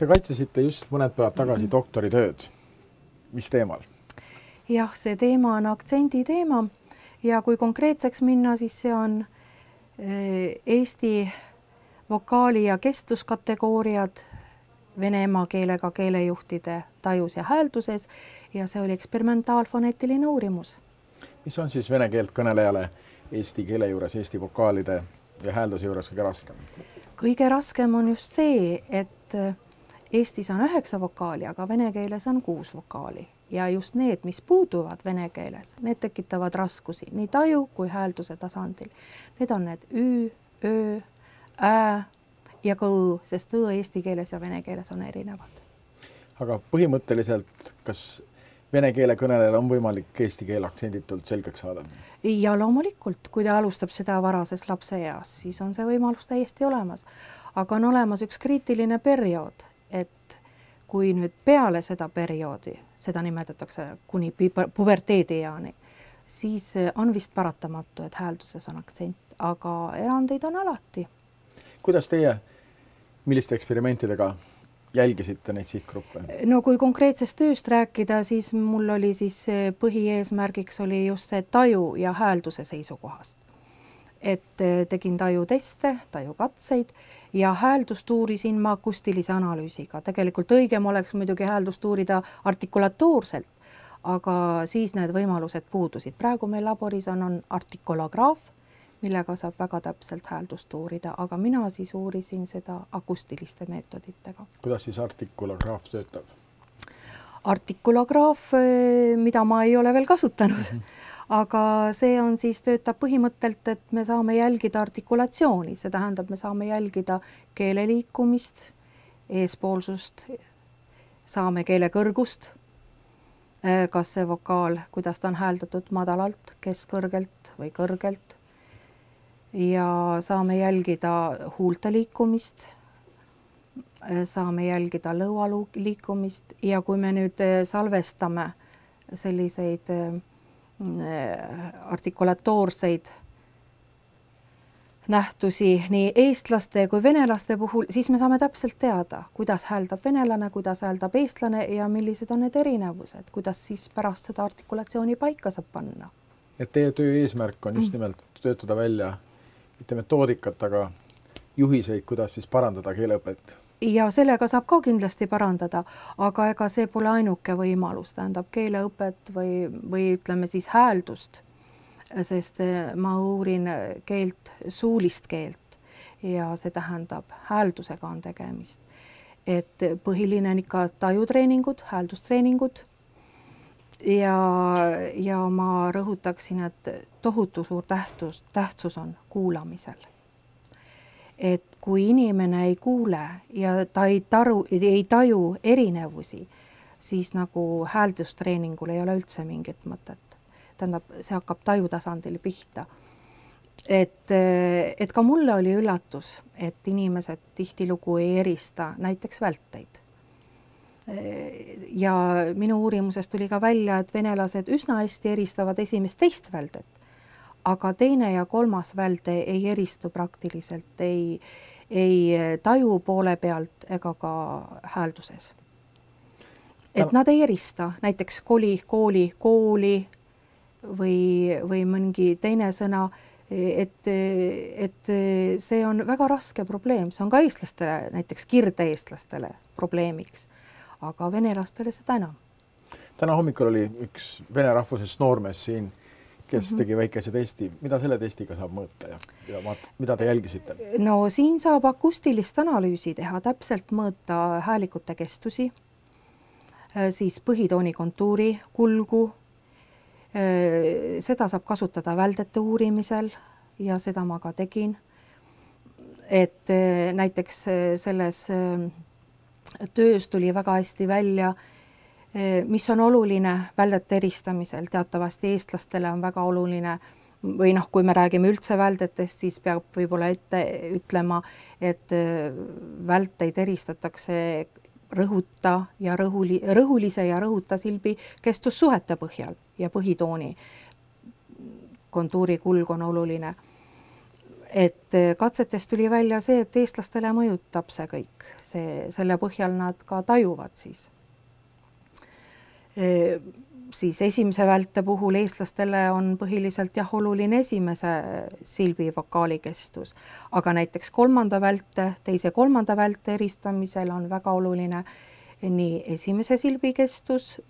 Te kaitsesite just mõned päevad tagasi doktoritööd. Mis teemal? Jah, see teema on aktsendi teema ja kui konkreetseks minna, siis see on Eesti vokaali- ja kestvuskategooriad vene emakeelega keelejuhtide tajus ja häälduses ja see oli eksperimentaalfonetiline uurimus. Mis on siis vene keelt kõnelejale eesti keele juures, eesti vokaalide ja häälduse juures kõige raskem? Kõige raskem on just see, et Eestis on 9 vokaali, aga vene keeles on 6 vokaali ja just need, mis puuduvad vene keeles, need tekitavad raskusi nii taju kui häälduse tasandil. Need on need ü, öö, ä ja ka õ, sest õ eesti keeles ja vene keeles on erinevad. Aga põhimõtteliselt, kas vene keele kõnelejal on võimalik eesti keel aktsenditult selgeks saada? Ja loomulikult, kui ta alustab seda varases lapse eas, siis on see võimalus täiesti olemas. Aga on olemas üks kriitiline periood, et kui nüüd peale seda perioodi, seda nimetatakse kuni puberteedieani, siis on vist paratamatu, et häälduses on aktsent, aga erandeid on alati. Kuidas teie, milliste eksperimentidega jälgisite neid sihtgruppe? No kui konkreetsest tööst rääkida, siis mul oli siis põhieesmärgiks oli just see taju ja häälduse seisukohast. Et tegin tajuteste, tajukatseid ja hääldust uurisin ma akustilise analüüsiga. Tegelikult õigem oleks muidugi hääldust uurida artikulatoorselt, aga siis need võimalused puudusid. Praegu meil laboris on artikolograaf, millega saab väga täpselt hääldust uurida, aga mina siis uurisin seda akustiliste meetoditega. Kuidas siis artikolograaf töötab? Artikolograaf, mida ma ei ole veel kasutanud, aga see on siis töötab põhimõttelt, et me saame jälgida artikulatsiooni, see tähendab, me saame jälgida keele liikumist, eespoolsust, saame keele kõrgust, kas see vokaal, kuidas ta on hääldatud madalalt, keskkõrgelt või kõrgelt. Ja saame jälgida huulte liikumist, saame jälgida lõua liikumist ja kui me nüüd salvestame selliseid artikulatoorseid nähtusi nii eestlaste kui venelaste puhul, siis me saame täpselt teada, kuidas hääldab venelane, kuidas hääldab eestlane ja millised on need erinevused, kuidas siis pärast seda artikulatsiooni paika saab panna. Et teie töö eesmärk on just nimelt töötada välja mitte metoodikat, aga juhiseid, kuidas siis parandada keeleõpet. Ja sellega saab ka kindlasti parandada, aga ega see pole ainuke võimalus, tähendab keeleõpet või ütleme siis hääldust, sest ma uurin keelt, suulist keelt ja see tähendab hääldusega on tegemist. Et põhiline on ikka tajutreeningud, hääldustreeningud ja ma rõhutaksin, et tohutu suur tähtsus on kuulamisel. Et kui inimene ei kuule ja ta ei taju erinevusi, siis nagu hääldustreeningul ei ole üldse mingit mõtet. Tähendab, see hakkab taju tasandil pihta. Et ka mulle oli üllatus, et inimesed tihtilugu ei erista näiteks välteid. Ja minu uurimusest tuli ka välja, et venelased üsna hästi eristavad esimest teist väldet, aga teine ja kolmas välde ei eristu praktiliselt ei taju poole pealt ega ka häälduses. Et nad ei erista näiteks koli, kooli, kooli või mõngi teine sõna, et see on väga raske probleem. See on ka eestlastele, näiteks kirde-eestlastele probleemiks, aga venelastele seda enam. Täna hommikul oli üks vene rahvusest noormees siin, kes tegi väikese testi. Mida selle testiga saab mõõta ja mida te jälgisite? No siin saab akustilist analüüsi teha, täpselt mõõta häälikute kestusi, siis põhitooni kontuuri, kulgu. Seda saab kasutada väldete uurimisel ja seda ma ka tegin. Et näiteks selles töös tuli väga hästi välja, mis on oluline väldete eristamisel. Teatavasti eestlastele on väga oluline või kui me räägime üldse väldetest, siis peab võib-olla ette ütlema, et välteid eristatakse rõhuta ja rõhulise ja rõhuta silbi kestussuhete põhjal ja põhitooni kontuuri kulg on oluline. et katsetest tuli välja see, et eestlastele mõjutab see kõik, selle põhjal nad ka tajuvad siis. Siis esimese välte puhul eestlastele on põhiliselt jah, oluline esimese silbi vokaali kestus, aga näiteks teise kolmanda välte eristamisel on väga oluline nii esimese silbi kestus,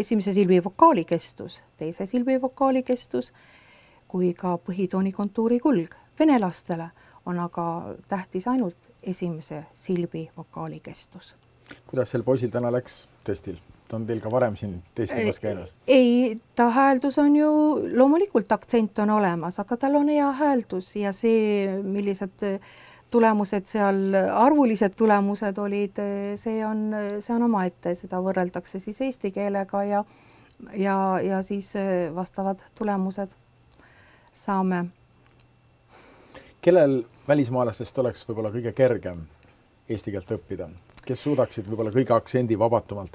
esimese silbi vokaali kestus, teise silbi vokaali kestus, kui ka põhitooni kontuuri kulg. Venelastele on aga tähtis ainult esimese silbi vokaali kestus. Kuidas sel poisil täna läks testil? Ta on teil ka varem siin testimas käinud? Ei, ta hääldus on ju, loomulikult aktsent on olemas, aga tal on hea hääldus ja see, millised tulemused seal, arvulised tulemused olid, see on omaette, seda võrreldakse siis eesti keelega ja siis vastavad tulemused saame. Kellel välismaalastest oleks võib-olla kõige kergem eesti keelt õppida? Kes suudaksid võib-olla kõige aktsendi vabamalt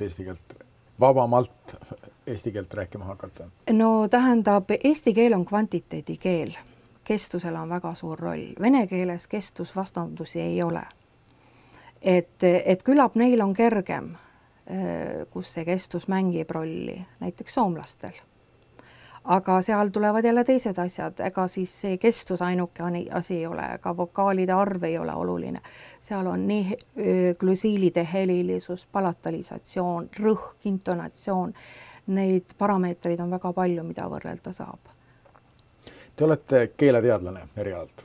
eesti keelt rääkima hakata? No tähendab, eesti keel on kvantiteedikeel. Kestusel on väga suur roll. Vene keeles kestusvastandusi ei ole. Et küllap neil on kergem, kus see kestus mängib rolli, näiteks soomlastel. Aga seal tulevad jälle teised asjad, ega siis see kestus ainuke asi ei ole, ega vokaalide arv ei ole oluline. Seal on nii glusiilide helilisus, palatalisatsioon, rõhk, intonatsioon. Neid parameetreid on väga palju, mida võrrelda saab. Te olete keeleteadlane erialalt?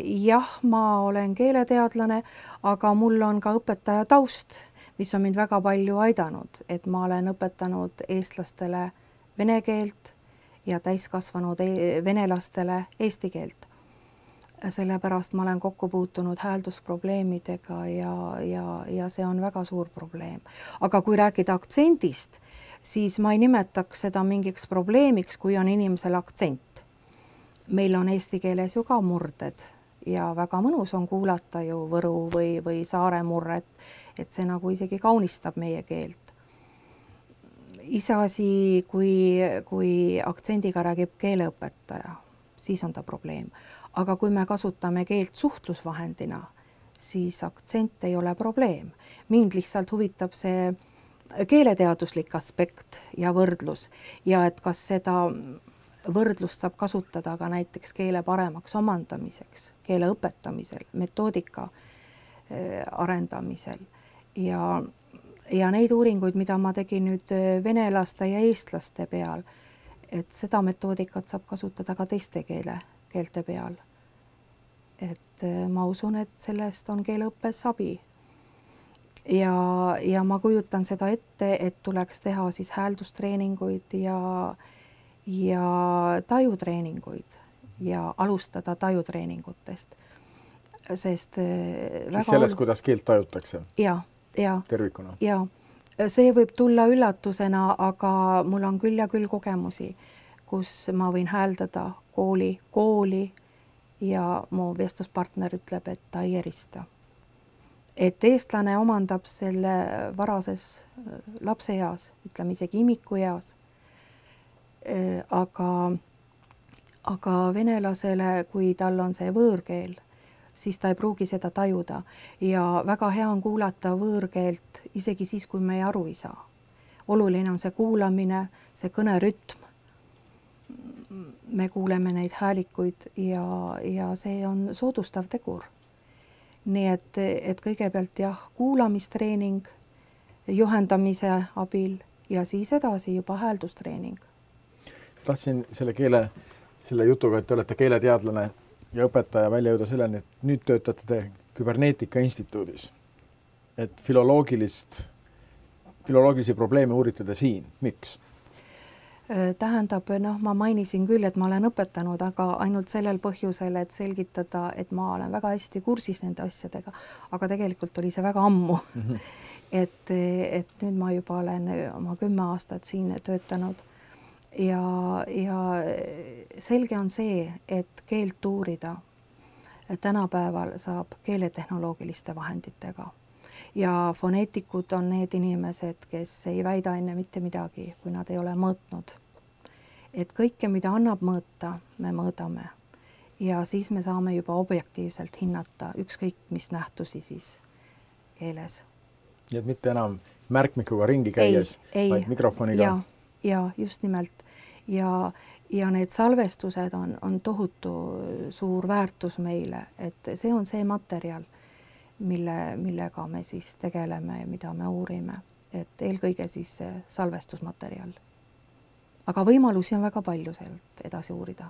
Jah, ma olen keeleteadlane, aga mul on ka õpetaja taust, mis on mind väga palju aidanud, et ma olen õpetanud eestlastele vene keelt ja täiskasvanud venelastele eesti keelt. Sellepärast ma olen kokku puutunud hääldusprobleemidega ja see on väga suur probleem. Aga kui rääkida aktsendist, siis ma ei nimetaks seda mingiks probleemiks, kui on inimesel aktsent. Meil on eesti keeles ju ka murded ja väga mõnus on kuulata ju Võru või Saare murret, et see nagu isegi kaunistab meie keelt. Iseasi, kui aktsendiga räägib keeleõpetaja, siis on ta probleem. Aga kui me kasutame keelt suhtlusvahendina, siis aktsent ei ole probleem. Mind lihtsalt huvitab see keeleteaduslik aspekt ja võrdlus ja et kas seda võrdlust saab kasutada ka näiteks keele paremaks omandamiseks, keele õpetamisel, metoodika arendamisel ja neid uuringuid, mida ma tegin nüüd venelaste ja eestlaste peal, et seda metoodikat saab kasutada ka teiste keelte peal. Et ma usun, et sellest on keeleõppes abi. Ja ma kujutan seda ette, et tuleks teha siis hääldustreeninguid ja tajutreeninguid ja alustada tajutreeningutest. Sest sellest, kuidas keelt tajutakse? Ja. Tervikuna? Ja, see võib tulla üllatusena, aga mul on küll ja küll kogemusi, kus ma võin hääldada kooli ja mu vestluspartner ütleb, et ta ei erista. Et eestlane omandab selle varases lapseeas, ütleme isegi imikueas, aga venelasele, kui tal on see võõrkeel, siis ta ei pruugi seda tajuda ja väga hea on kuulata võõrkeelt isegi siis, kui me aru ei saa. Oluline on see kuulamine, see kõnerütm. Me kuuleme neid häälikuid ja see on soodustav tegur. Nii et kõigepealt jah, kuulamistreening juhendamise abil ja siis edasi juba hääldustreening. Tahtsin selle jutuga, et te olete keeleteadlane ja õpetaja välja jõuda selleni, et nüüd töötate te Küberneetika instituudis. Et filoloogilisi probleeme uurite te siin. Miks? Tähendab, ma mainisin küll, et ma olen õpetanud, aga ainult sellel põhjusel, et selgitada, et ma olen väga hästi kursis nende asjadega, aga tegelikult oli see väga ammu. Et nüüd ma juba olen oma 10 aastat siin töötanud ja selge on see, et keelt uurida tänapäeval saab keeletehnoloogiliste vahenditega ja foneetikud on need inimesed, kes ei väida enne mitte midagi, kui nad ei ole mõõtnud. Et kõike, mida annab mõõta, me mõõdame ja siis me saame juba objektiivselt hinnata ükskõik mis nähtusi siis keeles. Nii et mitte enam märkmikuga ringi käies, vaid mikrofoniga. Ja just nimelt. Ja need salvestused on tohutu suur väärtus meile, et see on see materjal, millega me siis tegeleme ja mida me uurime. Et eelkõige siis salvestusmaterjal. Aga võimalusi on väga palju sealt edasi uurida.